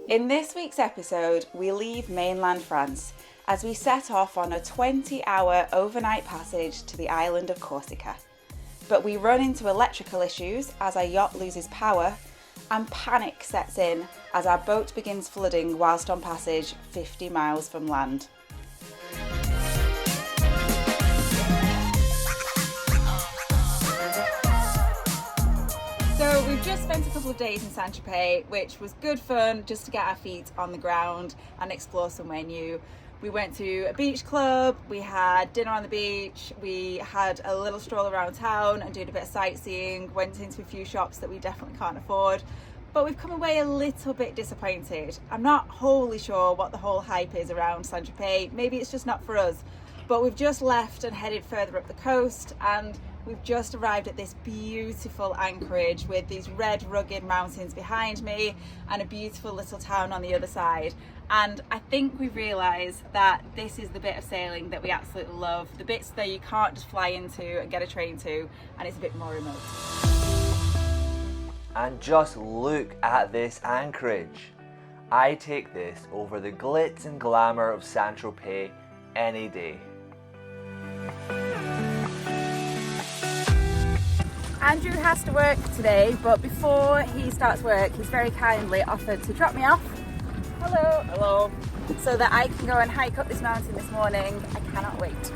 In this week's episode, we leave mainland France as we set off on a 20-hour overnight passage to the island of Corsica. But we run into electrical issues as our yacht loses power, and panic sets in as our boat begins flooding whilst on passage 50 miles from land. So we've just spent a couple of days in Saint Tropez, which was good fun just to get our feet on the ground and explore somewhere new. We went to a beach club, we had dinner on the beach, we had a little stroll around town and did a bit of sightseeing, went into a few shops that we definitely can't afford. But we've come away a little bit disappointed. I'm not wholly sure what the whole hype is around Saint Tropez. Maybe it's just not for us. But we've just left and headed further up the coast, and we've just arrived at this beautiful anchorage with these red rugged mountains behind me and a beautiful little town on the other side. And I think we realise that this is the bit of sailing that we absolutely love, the bits that you can't just fly into and get a train to, and it's a bit more remote. And just look at this anchorage. I take this over the glitz and glamour of Saint Tropez any day. Andrew has to work today, but before he starts work, he's very kindly offered to drop me off. Hello. Hello. So that I can go and hike up this mountain this morning. I cannot wait.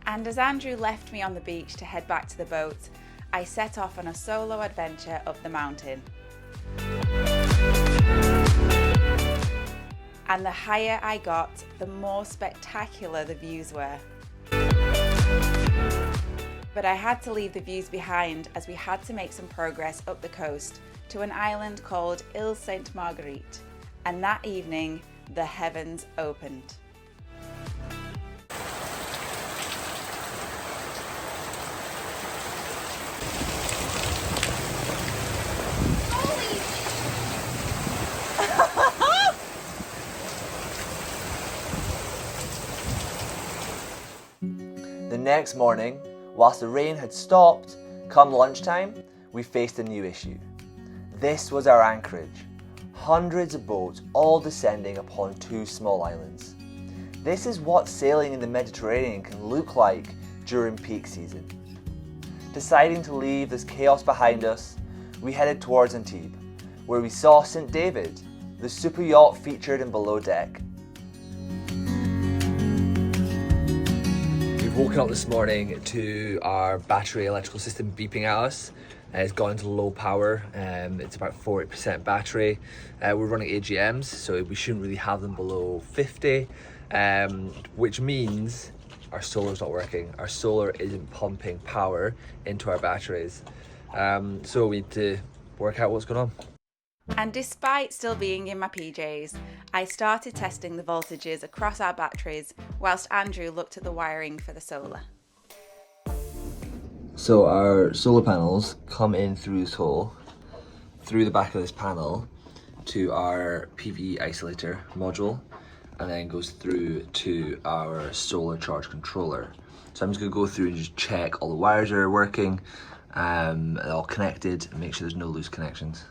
And as Andrew left me on the beach to head back to the boat, I set off on a solo adventure up the mountain. And the higher I got, the more spectacular the views were. But I had to leave the views behind as we had to make some progress up the coast to an island called Île Sainte Marguerite. And that evening, the heavens opened. The next morning, whilst the rain had stopped, come lunchtime, we faced a new issue. This was our anchorage. Hundreds of boats all descending upon two small islands. This is what sailing in the Mediterranean can look like during peak season. Deciding to leave this chaos behind us, we headed towards Antibes, where we saw St. David, the super yacht featured in Below Deck. We've woken up this morning to our battery electrical system beeping at us. It's gone into low power, it's about 40% battery. We're running AGMs, so we shouldn't really have them below 50, which means our solar's not working. Our solar isn't pumping power into our batteries. So we need to work out what's going on. And despite still being in my PJs, I started testing the voltages across our batteries whilst Andrew looked at the wiring for the solar. So our solar panels come in through this hole, through the back of this panel, to our PV isolator module, and then goes through to our solar charge controller. So I'm just going to go through and just check all the wires are working, they're all connected, and make sure there's no loose connections.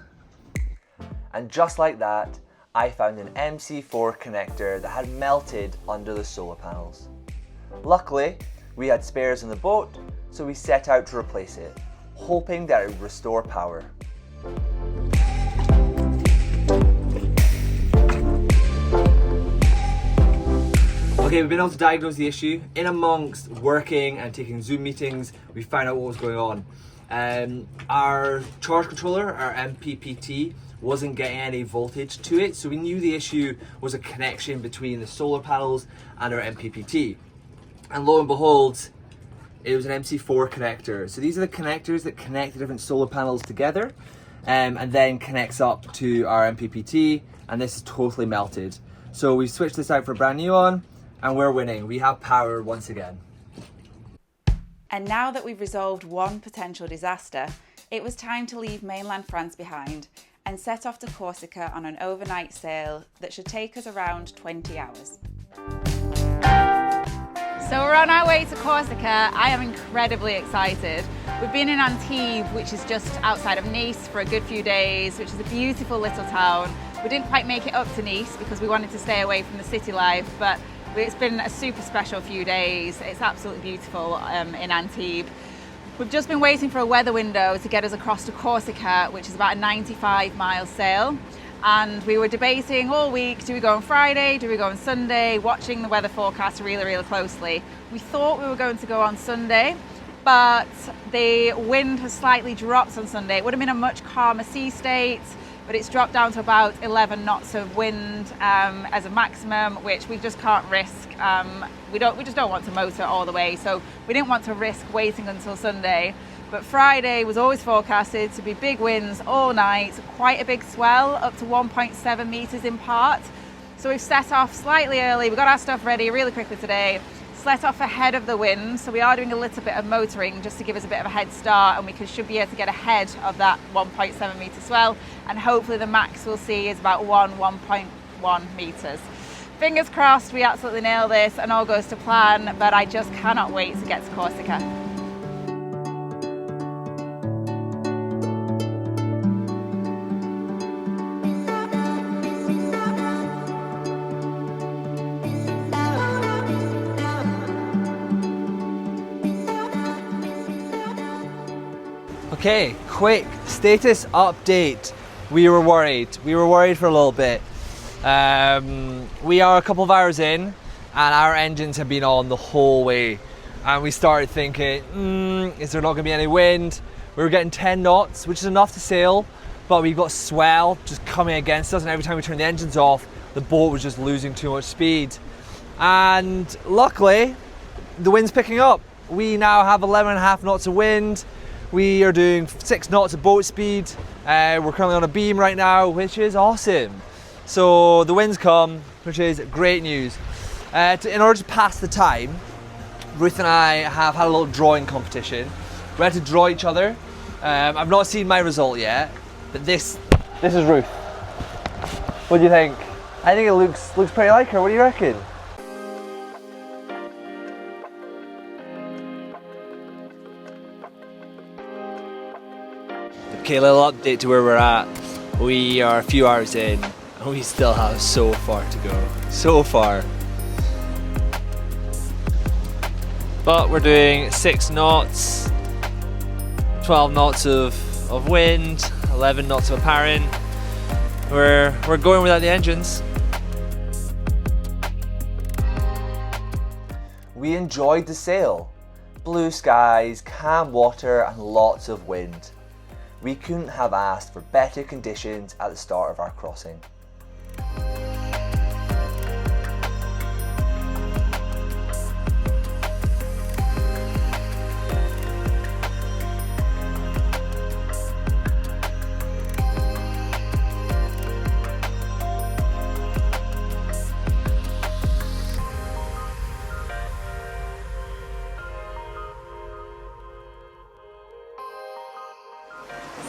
And just like that, I found an MC4 connector that had melted under the solar panels. Luckily, we had spares in the boat, so we set out to replace it, hoping that it would restore power. Okay, we've been able to diagnose the issue. In amongst working and taking Zoom meetings, we found out what was going on. Our charge controller, our MPPT, wasn't getting any voltage to it, so we knew the issue was a connection between the solar panels and our MPPT. And lo and behold, it was an MC4 connector. So these are the connectors that connect the different solar panels together, and then connects up to our MPPT, and this is totally melted. So we switched this out for a brand new one, and we're winning. We have power once again. And now that we've resolved one potential disaster, it was time to leave mainland France behind and set off to Corsica on an overnight sail that should take us around 20 hours. So we're on our way to Corsica. I am incredibly excited. We've been in Antibes, which is just outside of Nice, for a good few days, which is a beautiful little town. We didn't quite make it up to Nice because we wanted to stay away from the city life, but it's been a super special few days. It's absolutely beautiful in Antibes. We've just been waiting for a weather window to get us across to Corsica, which is about a 95-mile sail. And we were debating all week, do we go on Friday, do we go on Sunday, watching the weather forecast really, really closely. We thought we were going to go on Sunday, but the wind has slightly dropped on Sunday. It would have been a much calmer sea state, but it's dropped down to about 11 knots of wind as a maximum, which we just can't risk. We just don't want to motor all the way, so we didn't want to risk waiting until Sunday. But Friday was always forecasted to be big winds all night, quite a big swell, up to 1.7 meters in part. So we've set off slightly early. We got our stuff ready really quickly today, set off ahead of the wind. So we are doing a little bit of motoring just to give us a bit of a head start, and we should be able to get ahead of that 1.7 meter swell. And hopefully the max we'll see is about 1.1 meters. Fingers crossed we absolutely nail this and all goes to plan, but I just cannot wait to get to Corsica. Okay, quick status update. We were worried for a little bit. We are a couple of hours in and our engines have been on the whole way, and we started thinking, is there not going to be any wind? We were getting 10 knots, which is enough to sail, but we got swell just coming against us, and every time we turned the engines off, the boat was just losing too much speed. And luckily, the wind's picking up. We now have 11.5 knots of wind. We are doing 6 knots of boat speed. We're currently on a beam right now, which is awesome. So the wind's come, which is great news. In order to pass the time, Ruth and I have had a little drawing competition. We had to draw each other. I've not seen my result yet, but this is Ruth. What do you think? I think it looks pretty like her. What do you reckon? Okay, a little update to where we're at. We are a few hours in and we still have so far to go. So far. But we're doing 6 knots, 12 knots of wind, 11 knots of apparent. We're going without the engines. We enjoyed the sail. Blue skies, calm water and lots of wind. We couldn't have asked for better conditions at the start of our crossing.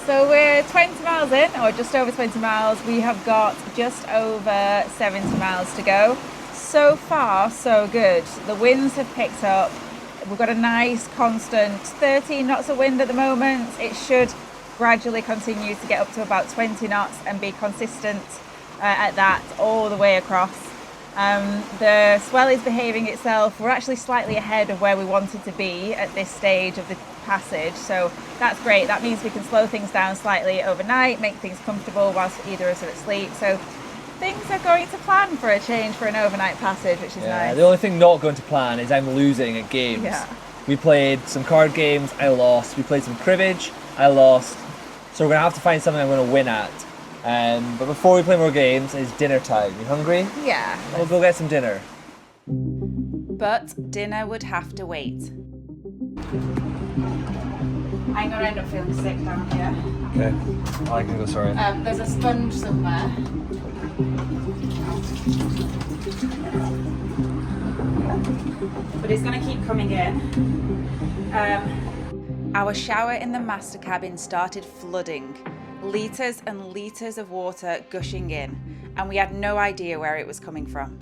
So we're 20 miles in, or just over 20 miles. We have got just over 70 miles to go. So far, so good. The winds have picked up. We've got a nice constant 13 knots of wind at the moment. It should gradually continue to get up to about 20 knots and be consistent at that all the way across. The swell is behaving itself. We're actually slightly ahead of where we wanted to be at this stage of the passage, so that's great. That means we can slow things down slightly overnight, make things comfortable whilst either of us are asleep. So things are going to plan for a change for an overnight passage, which is nice. The only thing not going to plan is I'm losing at games. Yeah. We played some card games, I lost. We played some cribbage, I lost. So we're going to have to find something I'm going to win at. But before we play more games, it's dinner time. You hungry? Yeah. We'll go get some dinner. But dinner would have to wait. I'm going to end up feeling sick down here. Okay. I can go, sorry. There's a sponge somewhere. But it's going to keep coming in. Our shower in the master cabin started flooding. Litres and litres of water gushing in, and we had no idea where it was coming from.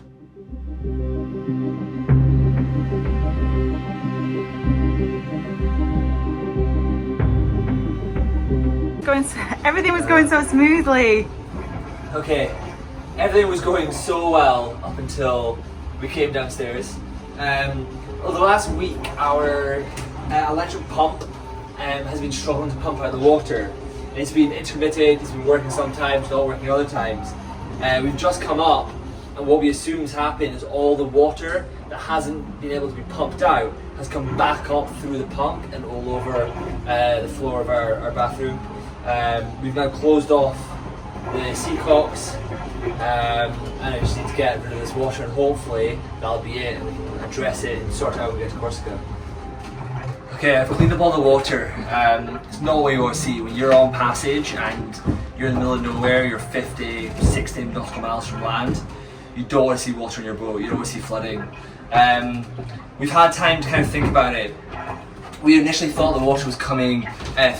Everything was going so smoothly. Okay, everything was going so well up until we came downstairs. Over the last week, our electric pump has been struggling to pump out the water. It's been intermittent, it's been working sometimes, not working other times. We've just come up, and what we assume has happened is all the water that hasn't been able to be pumped out has come back up through the pump and all over the floor of our bathroom. We've now closed off the sea cocks, and I just need to get rid of this water, and hopefully that'll be it, and we can address it and sort it out when we get to Corsica. Okay, I've cleaned up all the water. It's not what you want to see when you're on passage and you're in the middle of nowhere, you're 50, 60 nautical miles from land. You don't want to see water in your boat, you don't want to see flooding. We've had time to kind of think about it. We initially thought the water was coming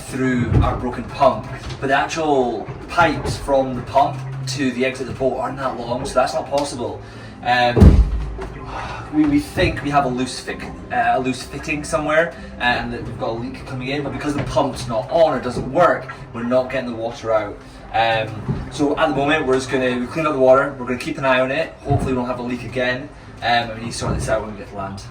through our broken pump, but the actual pipes from the pump to the exit of the boat aren't that long, so that's not possible. We think we have a loose fitting somewhere, and that we've got a leak coming in, but because the pump's not on or doesn't work, we're not getting the water out. So at the moment we clean up the water, we're going to keep an eye on it, hopefully we won't have a leak again, and we need to sort this out when we get to land.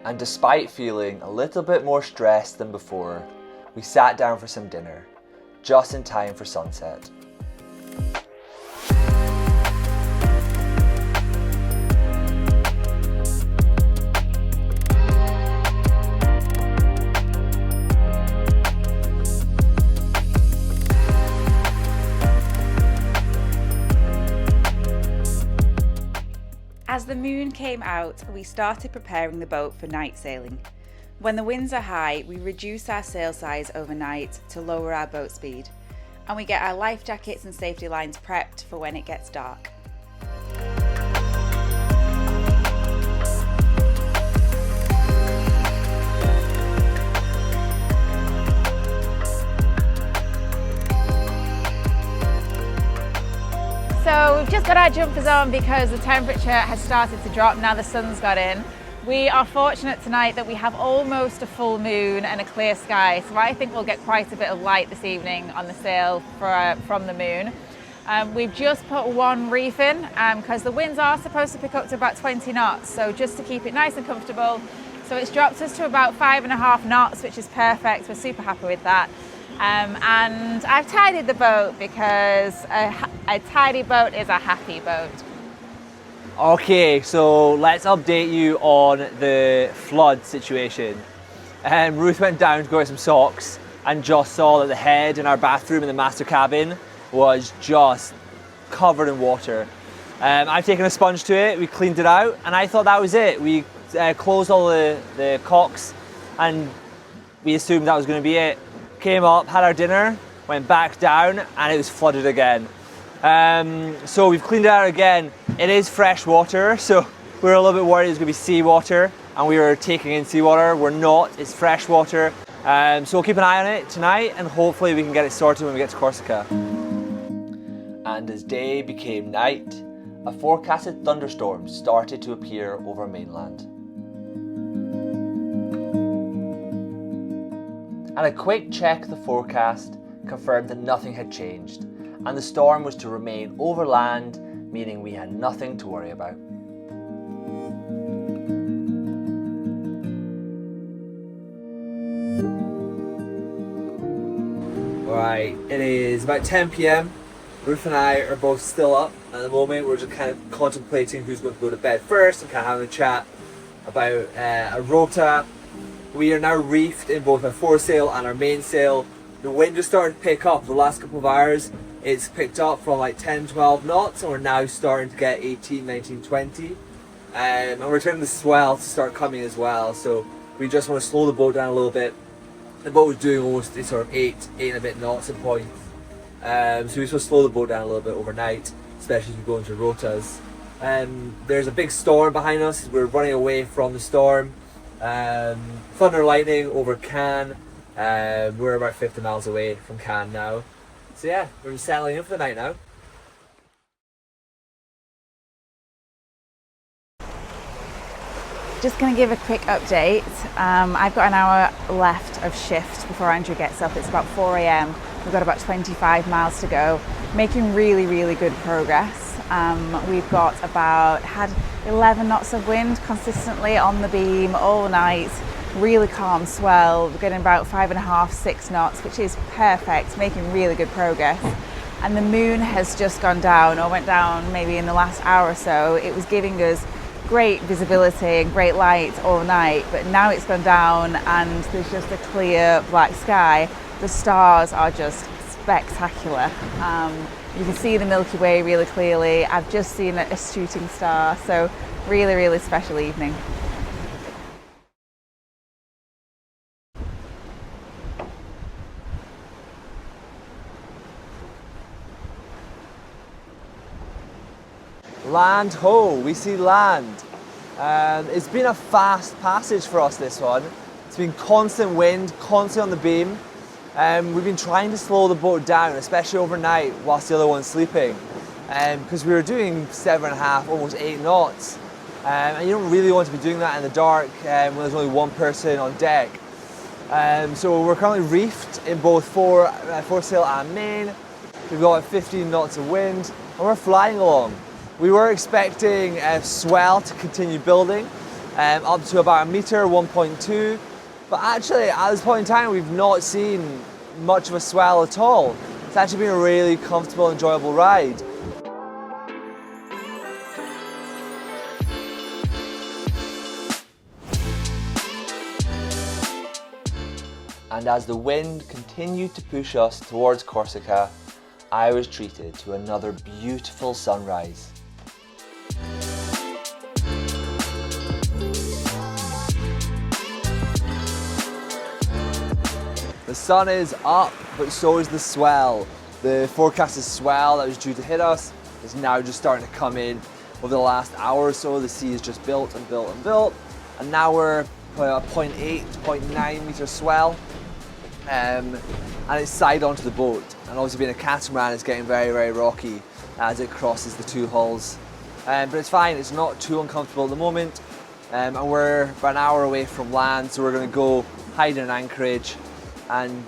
And despite feeling a little bit more stressed than before, we sat down for some dinner, just in time for sunset. As the moon came out, we started preparing the boat for night sailing. When the winds are high, we reduce our sail size overnight to lower our boat speed, and we get our life jackets and safety lines prepped for when it gets dark. So we've just got our jumpers on because the temperature has started to drop now the sun's got in. We are fortunate tonight that we have almost a full moon and a clear sky, so I think we'll get quite a bit of light this evening on the sail from the moon. We've just put one reef in because the winds are supposed to pick up to about 20 knots, so just to keep it nice and comfortable. So it's dropped us to about 5.5 knots, which is perfect. We're super happy with that. And I've tidied the boat because a tidy boat is a happy boat. Okay, so let's update you on the flood situation. Ruth went down to go get some socks and just saw that the head in our bathroom in the master cabin was just covered in water. I've taken a sponge to it, we cleaned it out, and I thought that was it. We closed all the cocks and we assumed that was going to be it. Came up, had our dinner, went back down, and it was flooded again. So we've cleaned it out again. It is fresh water, so we were a little bit worried it was going to be seawater, and we were taking in seawater. We're not, it's fresh water. So we'll keep an eye on it tonight, and hopefully we can get it sorted when we get to Corsica. And as day became night, a forecasted thunderstorm started to appear over mainland. And a quick check of the forecast confirmed that nothing had changed, and the storm was to remain over land, meaning we had nothing to worry about. Alright, it is about 10 PM. Ruth and I are both still up at the moment. We're just kind of contemplating who's going to go to bed first and kind of having a chat about a rota. We are now reefed in both our foresail and our mainsail. The wind just started to pick up the last couple of hours. It's picked up from like 10, 12 knots, and we're now starting to get 18, 19, 20. And we're turning the swell to start coming as well, so we just want to slow the boat down a little bit. The boat was doing almost sort of 8 and a bit knots at points. So we just want to slow the boat down a little bit overnight, especially as we go into rotas. There's a big storm behind us. We're running away from the storm. Thunder lightning over Cannes. We're about 50 miles away from Cannes now. So yeah, we're just settling in for the night now. Just going to give a quick update. I've got an hour left of shift before Andrew gets up. It's about 4 AM. We've got about 25 miles to go, making really, really good progress. We've got had 11 knots of wind consistently on the beam all night, really calm swell. We're getting about 5.5, 6 knots, which is perfect, making really good progress. And the moon has just gone down, or went down maybe in the last hour or so. It was giving us great visibility and great light all night, but now it's gone down and there's just a clear black sky. The stars are just spectacular. You can see the Milky Way really clearly. I've just seen a shooting star, so really, really special evening. Land ho, we see land. It's been a fast passage for us, this one. It's been constant wind, constant on the beam. We've been trying to slow the boat down, especially overnight whilst the other one's sleeping, because we were doing 7.5, almost 8 knots. And you don't really want to be doing that in the dark when there's only one person on deck. So we're currently reefed in both foresail and main. We've got 15 knots of wind and we're flying along. We were expecting swell to continue building up to about 1 meter, 1.2. But actually, at this point in time, we've not seen much of a swell at all. It's actually been a really comfortable, enjoyable ride. And as the wind continued to push us towards Corsica, I was treated to another beautiful sunrise. The sun is up, but so is the swell. The forecasted swell that was due to hit us is now just starting to come in. Over the last hour or so, the sea has just built and built and built, and now we're at 0.8 to 0.9 meter swell, and it's side onto the boat. And obviously being a catamaran, it's getting very, very rocky as it crosses the two hulls. But it's fine, it's not too uncomfortable at the moment, and we're about an hour away from land, so we're going to go hide in an anchorage and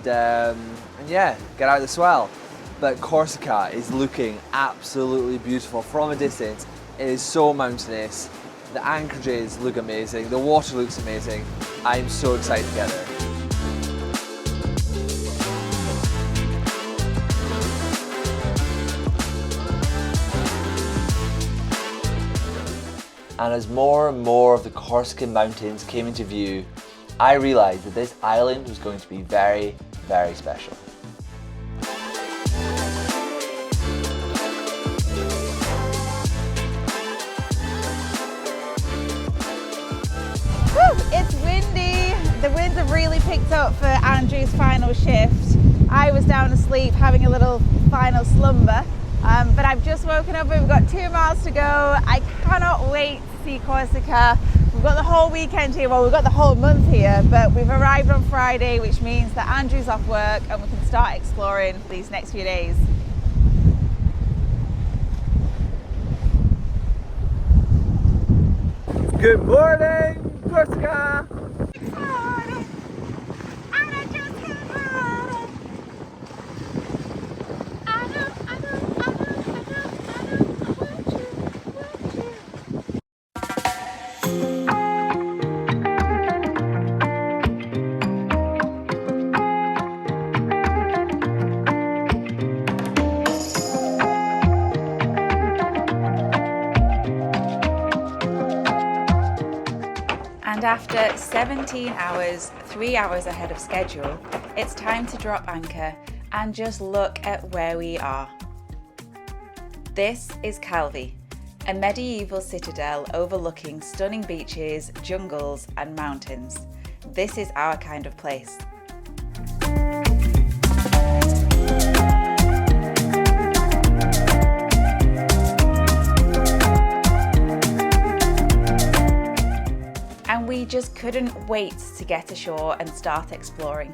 yeah, get out of the swell. But Corsica is looking absolutely beautiful from a distance. It is so mountainous. The anchorages look amazing. The water looks amazing. I'm so excited to get there. And as more and more of the Corsican mountains came into view, I realised that this island was going to be very, very special. It's windy. The winds have really picked up for Andrew's final shift. I was down asleep having a little final slumber, but I've just woken up and we've got 2 miles to go. I cannot wait to see Corsica. We've got the whole weekend here, well, we've got the whole month here, but we've arrived on Friday, which means that Andrew's off work and we can start exploring for these next few days. Good morning, Corsica! And after 17 hours, 3 hours ahead of schedule, it's time to drop anchor and just look at where we are. This is Kalvi, a medieval citadel overlooking stunning beaches, jungles and mountains. This is our kind of place. And we just couldn't wait to get ashore and start exploring.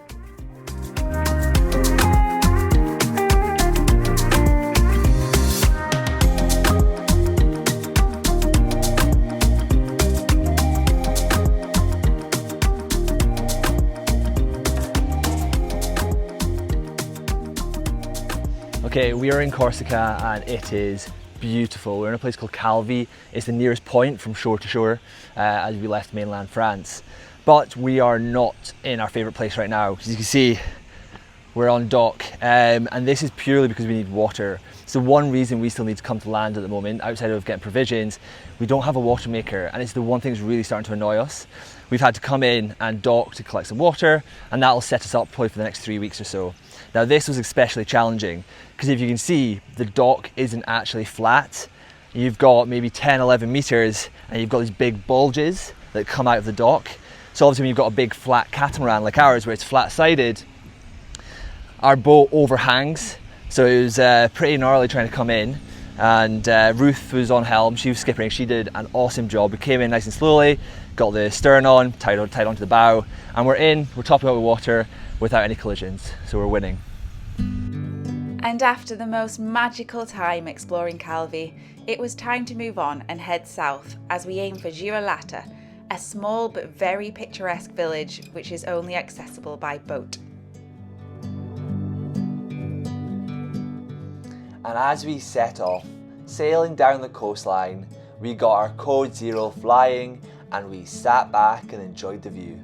Okay, we are in Corsica and it is beautiful. We're in a place called Kalvi. It's the nearest point from shore to shore as we left mainland France. But we are not in our favourite place right now. As you can see, we're on dock and this is purely because we need water. So one reason we still need to come to land at the moment, outside of getting provisions, we don't have a water maker, and it's the one thing that's really starting to annoy us. We've had to come in and dock to collect some water, and that'll set us up probably for the next 3 weeks or so. Now this was especially challenging because if you can see, the dock isn't actually flat. You've got maybe 10, 11 meters and you've got these big bulges that come out of the dock. So obviously when you've got a big flat catamaran like ours where it's flat-sided, our boat overhangs. So it was pretty gnarly trying to come in, and Ruth was on helm, she was skippering, she did an awesome job. We came in nice and slowly, got the stern on, tied onto the bow, and we're topping out with water without any collisions, so we're winning. And after the most magical time exploring Kalvi, it was time to move on and head south as we aim for Girolata, a small but very picturesque village which is only accessible by boat. And as we set off, sailing down the coastline, we got our code 0 flying and we sat back and enjoyed the view.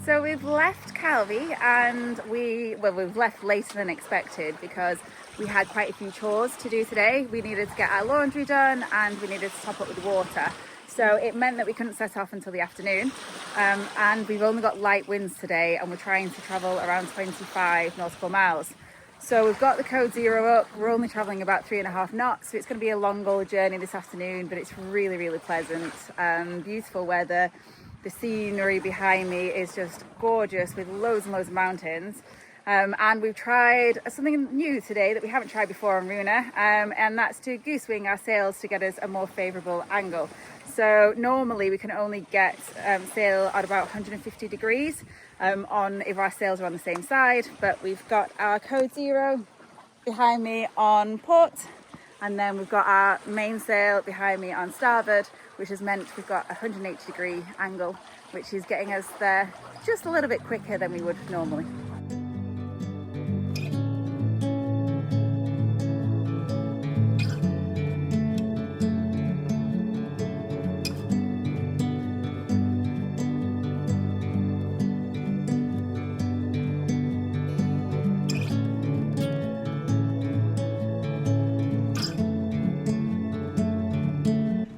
So we've left Kalvi and we've left later than expected because we had quite a few chores to do today. We needed to get our laundry done and we needed to top up with water. So it meant that we couldn't set off until the afternoon. And we've only got light winds today and we're trying to travel around 25 nautical miles. So we've got the code 0 up, we're only travelling about 3.5 knots. So it's going to be a long old journey this afternoon, but it's really, really pleasant. Beautiful weather. The scenery behind me is just gorgeous with loads and loads of mountains. And we've tried something new today that we haven't tried before on Runa, and that's to goose wing our sails to get us a more favourable angle. So normally we can only get sail at about 150 degrees if our sails are on the same side, but we've got our code 0 behind me on port, and then we've got our mainsail behind me on starboard, which has meant we've got a 180 degree angle, which is getting us there just a little bit quicker than we would normally.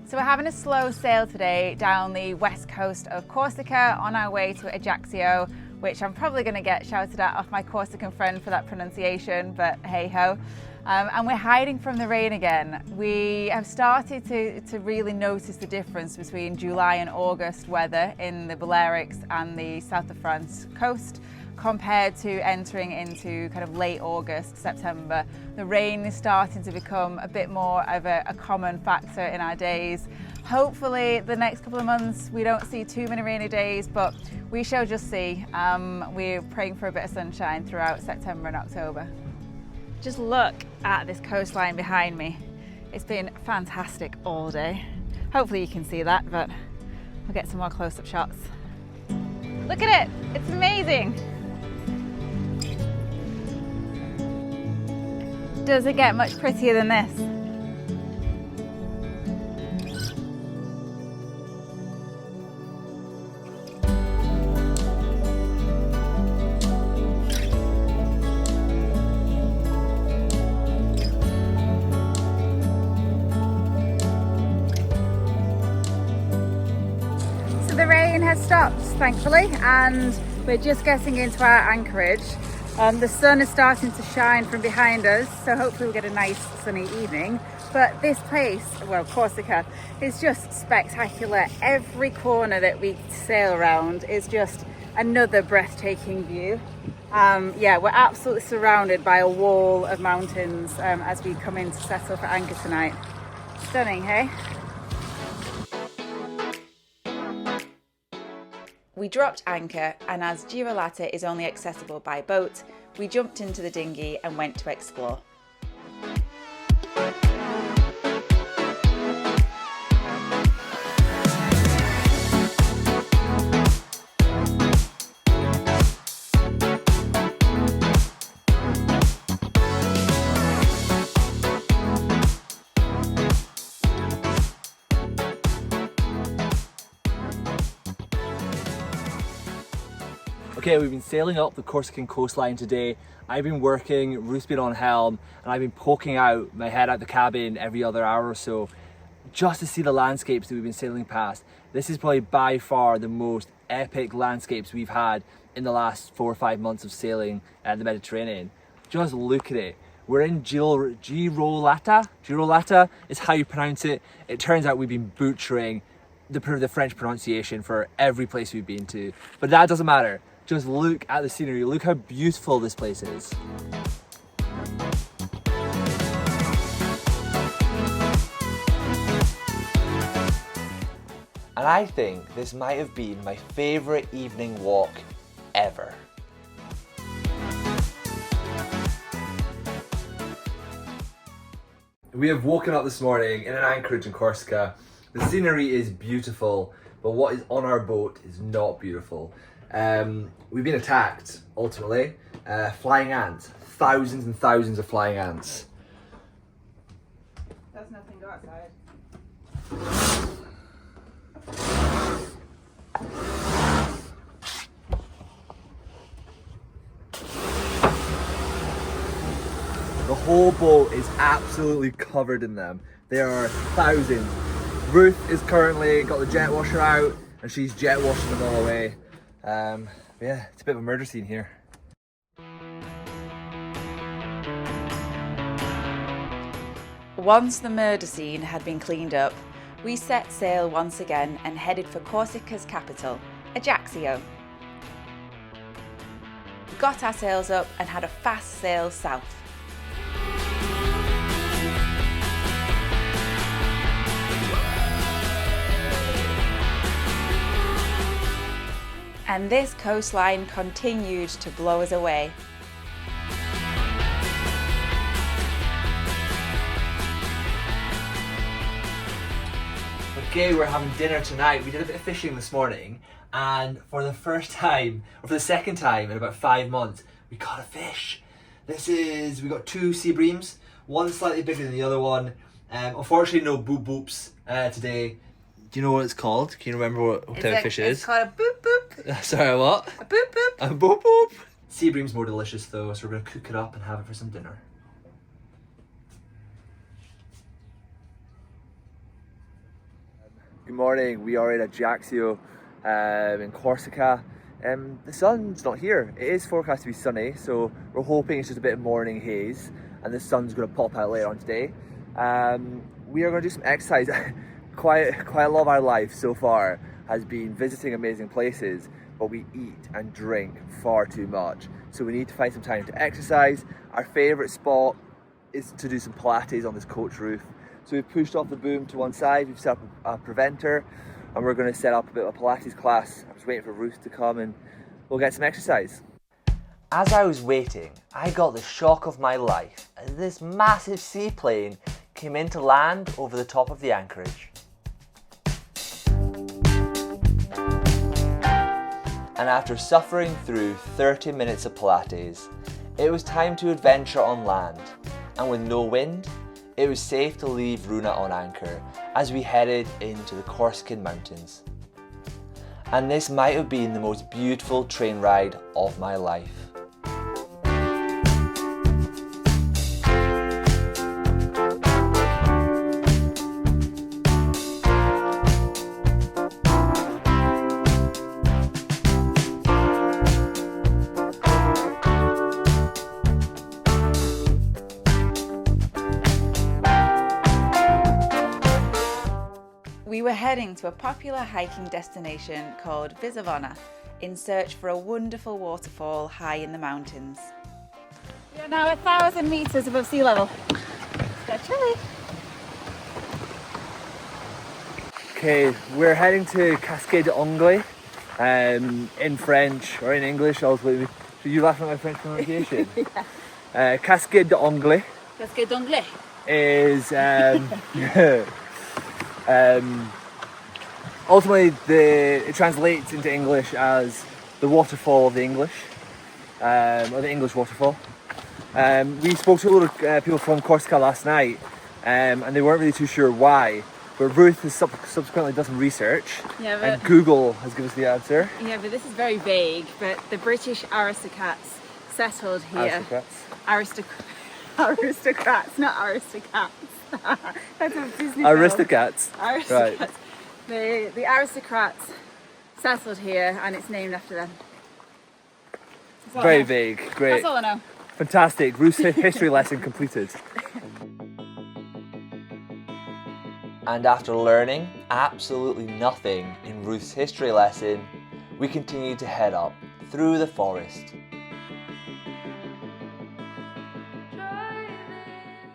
So we're having a slow sail today down the west coast of Corsica on our way to Ajaccio, which I'm probably going to get shouted at off my Corsican friend for that pronunciation, but hey ho. And we're hiding from the rain again. We have started to really notice the difference between July and August weather in the Balearics and the south of France coast compared to entering into kind of late August, September. The rain is starting to become a bit more of a common factor in our days. Hopefully the next couple of months we don't see too many rainy days, but we shall just see. We're praying for a bit of sunshine throughout September and October. Just look at this coastline behind me. It's been fantastic all day. Hopefully you can see that, but we'll get some more close-up shots. Look at it, it's amazing. Does it get much prettier than this? So the rain has stopped, thankfully, and we're just getting into our anchorage. The sun is starting to shine from behind us, so hopefully we'll get a nice sunny evening. But this place, well, Corsica, is just spectacular. Every corner that we sail around is just another breathtaking view. Yeah, we're absolutely surrounded by a wall of mountains as we come in to settle for anchor tonight. Stunning, hey? We dropped anchor, and as Girolata is only accessible by boat, we jumped into the dinghy and went to explore. Okay, we've been sailing up the Corsican coastline today. I've been working, Ruth's been on helm, and I've been poking out my head out the cabin every other hour or so just to see the landscapes that we've been sailing past. This is probably by far the most epic landscapes we've had in the last 4 or 5 months of sailing the Mediterranean. Just look at it. We're in Girolata. Girolata is how you pronounce it. It turns out we've been butchering the French pronunciation for every place we've been to, but that doesn't matter. Just look at the scenery, look how beautiful this place is. And I think this might have been my favourite evening walk ever. We have woken up this morning in an anchorage in Corsica. The scenery is beautiful, but what is on our boat is not beautiful. We've been attacked, ultimately. Flying ants. Thousands and thousands of flying ants. There's nothing, go outside. The whole boat is absolutely covered in them. There are thousands. Ruth is currently got the jet washer out and she's jet washing them all away. Yeah, it's a bit of a murder scene here. Once the murder scene had been cleaned up, we set sail once again and headed for Corsica's capital, Ajaccio. We got our sails up and had a fast sail south. And this coastline continued to blow us away. Okay, we're having dinner tonight. We did a bit of fishing this morning, and for the first time, or for the second time in about 5 months, we caught a fish. We got 2 sea breams, one slightly bigger than the other one. Unfortunately, no boop boops today. Do you know what it's called? Can you remember what type of fish it is? It's called a boop boop. Sorry, what? A boop boop. A boop boop. Sea bream's more delicious though, so we're gonna cook it up and have it for some dinner. Good morning, we are in Ajaccio in Corsica. The sun's not here. It is forecast to be sunny, so we're hoping it's just a bit of morning haze and the sun's gonna pop out later on today. We are gonna do some exercise. Quite a lot of our life so far has been visiting amazing places, but we eat and drink far too much. So we need to find some time to exercise. Our favourite spot is to do some Pilates on this coach roof. So we've pushed off the boom to one side, we've set up a preventer, and we're going to set up a bit of a Pilates class. I'm just waiting for Ruth to come and we'll get some exercise. As I was waiting, I got the shock of my life as this massive seaplane came in to land over the top of the anchorage. And after suffering through 30 minutes of Pilates, it was time to adventure on land. And with no wind, it was safe to leave Runa on anchor as we headed into the Corsican mountains. And this might have been the most beautiful train ride of my life. We were heading to a popular hiking destination called Visavona in search for a wonderful waterfall high in the mountains. We are now 1,000 metres above sea level. It's chilly. Okay, we're heading to Cascade d'Ongli. in French or in English. Also, so you laughing at my French pronunciation? Cascade d'Anglais. Cascade d'Anglais is ultimately it translates into English as the waterfall of the English, or the English waterfall. We spoke to a lot of people from Corsica last night, and they weren't really too sure why. But Ruth has subsequently done some research, and Google has given us the answer. Yeah, but this is very vague. But the British aristocrats settled here. Aristocrats, not aristocrats. That's a Disney film. Aristocrats. Right. The aristocrats settled here, and it's named after them. Very vague. Great. That's all I know. Fantastic. Ruth's history lesson completed. And after learning absolutely nothing in Ruth's history lesson, we continued to head up through the forest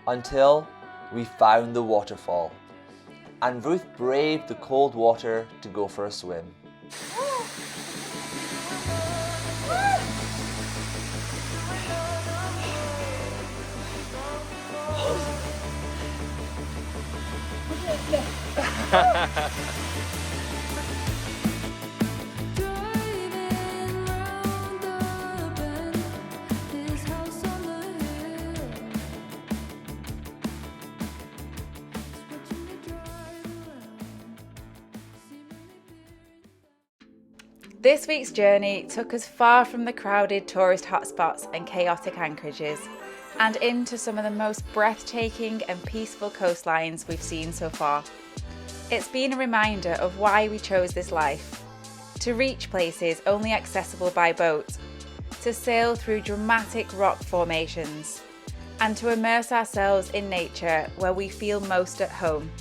until we found the waterfall, and Ruth braved the cold water to go for a swim. This week's journey took us far from the crowded tourist hotspots and chaotic anchorages, and into some of the most breathtaking and peaceful coastlines we've seen so far. It's been a reminder of why we chose this life: to reach places only accessible by boat, to sail through dramatic rock formations, and to immerse ourselves in nature where we feel most at home.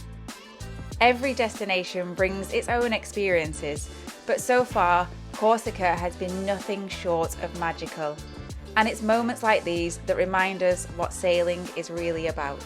Every destination brings its own experiences, but so far, Corsica has been nothing short of magical. And it's moments like these that remind us what sailing is really about.